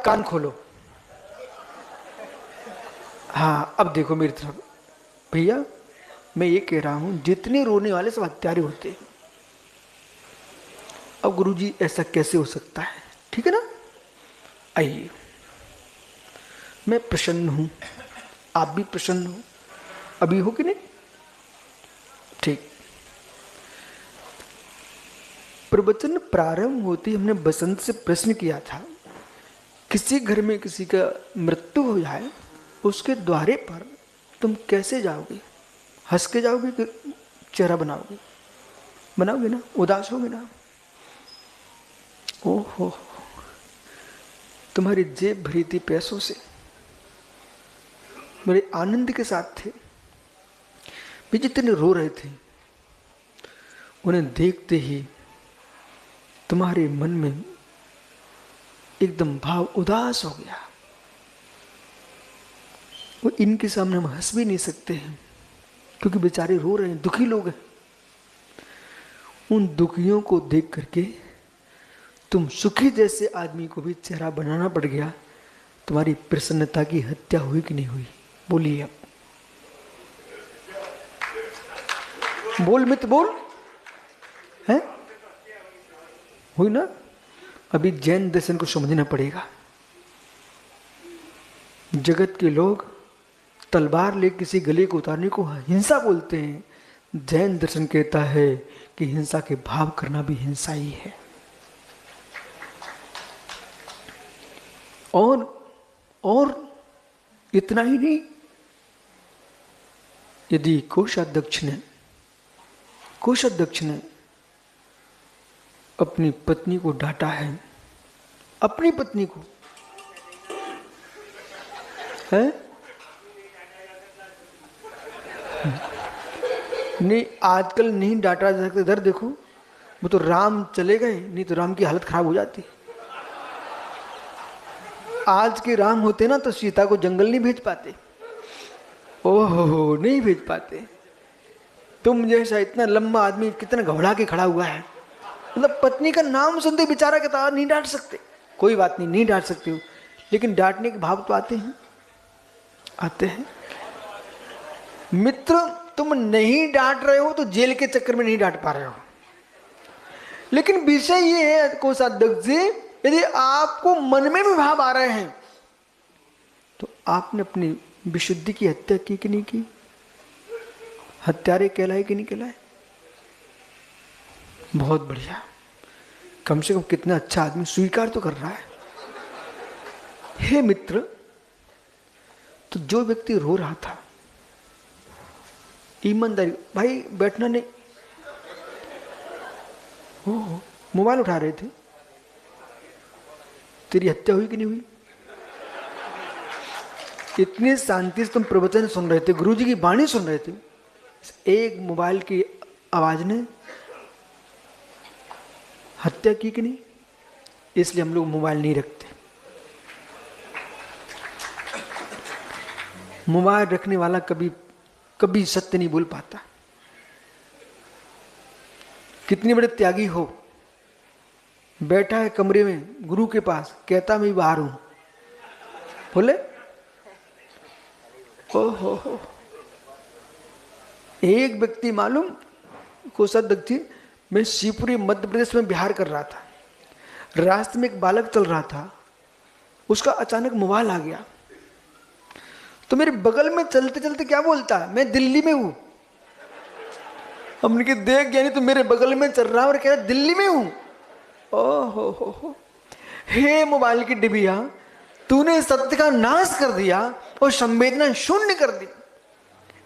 कान खोलो। हाँ अब देखो मेरी तरफ। भैया मैं ये कह रहा हूं जितने रोने वाले सब हत्यारे होते हैं। अब गुरुजी ऐसा कैसे हो सकता है? ठीक है ना, आइए। मैं प्रसन्न हूं, आप भी प्रसन्न हो, अभी हो कि नहीं? ठीक। प्रवचन प्रारंभ होते ही हमने बसंत से प्रश्न किया था, किसी घर में किसी का मृत्यु हो जाए उसके द्वारे पर तुम कैसे जाओगे? हंस के जाओगे कि चेहरा बनाओगे? बनाओगे ना, उदास होगे ना। ओहो, तुम्हारी जेब भरी थी पैसों से, बड़े आनंद के साथ थे। वे जितने रो रहे थे उन्हें देखते ही तुम्हारे मन में एकदम भाव उदास हो गया। वो इनके सामने हम हंस भी नहीं सकते हैं क्योंकि बेचारे रो रहे हैं, दुखी लोग हैं। उन दुखियों को देख करके तुम सुखी जैसे आदमी को भी चेहरा बनाना पड़ गया। तुम्हारी प्रसन्नता की हत्या हुई कि नहीं हुई? बोलिए अब, बोल मित्र बोल। है हुई ना? अभी जैन दर्शन को समझना पड़ेगा। जगत के लोग तलवार ले किसी गले को उतारने को हिंसा बोलते हैं। जैन दर्शन कहता है कि हिंसा के भाव करना भी हिंसा ही है। और इतना ही नहीं, यदि कोषाध्यक्ष ने अपनी पत्नी को डांटा है, अपनी पत्नी को है नहीं, आजकल नहीं डांटा जा सकता। इधर देखो, वो तो राम चले गए, नहीं तो राम की हालत खराब हो जाती। आज के राम होते ना तो सीता को जंगल नहीं भेज पाते। ओहो, नहीं भेज पाते। तुम जैसा इतना लंबा आदमी कितना घबरा के खड़ा हुआ है, मतलब पत्नी का नाम सुनते बेचारा कहता नहीं डांट सकते। कोई बात नहीं, नहीं डांट सकते हो, लेकिन डांटने के भाव तो आते हैं, आते हैं। मित्र तुम नहीं डांट रहे हो तो जेल के चक्कर में नहीं डांट पा रहे हो, लेकिन विषय ये है कोषाध्यक्ष जी, यदि आपको मन में भी भाव आ रहे हैं तो आपने अपनी विशुद्धि की हत्या की कि नहीं की? हत्यारे कहलाए कि नहीं कहलाए? बहुत बढ़िया, कम से कम कितना अच्छा आदमी स्वीकार तो कर रहा है। हे मित्र, तो जो व्यक्ति रो रहा था, ईमानदारी भाई बैठना नहीं, हो मोबाइल उठा रहे थे, तेरी हत्या हुई कि नहीं हुई? इतनी शांति से तुम प्रवचन सुन रहे थे, गुरुजी की वाणी सुन रहे थे, एक मोबाइल की आवाज ने हत्या की कि नहीं? इसलिए हम लोग मोबाइल नहीं रखते। मोबाइल रखने वाला कभी कभी सत्य नहीं बोल पाता। कितने बड़े त्यागी हो, बैठा है कमरे में गुरु के पास, कहता मैं बाहर हूं, बोले ओहो। एक व्यक्ति मालूम कोषाध्यक्ष जी, मैं शिवपुरी मध्य प्रदेश में बिहार कर रहा था, रास्ते में एक बालक चल रहा था, उसका अचानक मोबाइल आ गया, तो मेरे बगल में चलते चलते क्या बोलता है, मैं दिल्ली में हूं। हमने कहा देख यानी तो मेरे बगल में चल रहा है और कह रहा दिल्ली में हूं। ओहो हो, हे मोबाइल की डिबिया, तूने सत्य का नाश कर दिया और संवेदना शून्य कर दी।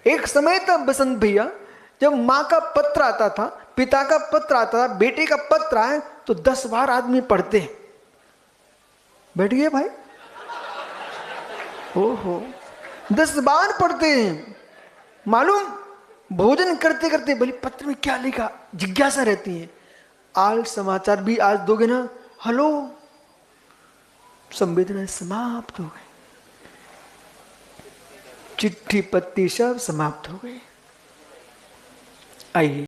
एक समय था बसंत भैया, जब माँ का पत्र आता था, पिता का पत्र आता था, बेटे का पत्र आए तो 10 बार आदमी पढ़ते हैं। बैठ गए भाई? ओहो, 10 बार पढ़ते हैं। मालूम, भोजन करते करते बोले पत्र में क्या लिखा, जिज्ञासा रहती है। आज समाचार भी आज दोगे ना, हेलो, संवेदना समाप्त हो गई, चिट्ठी पत्ती सब समाप्त हो गई। आइए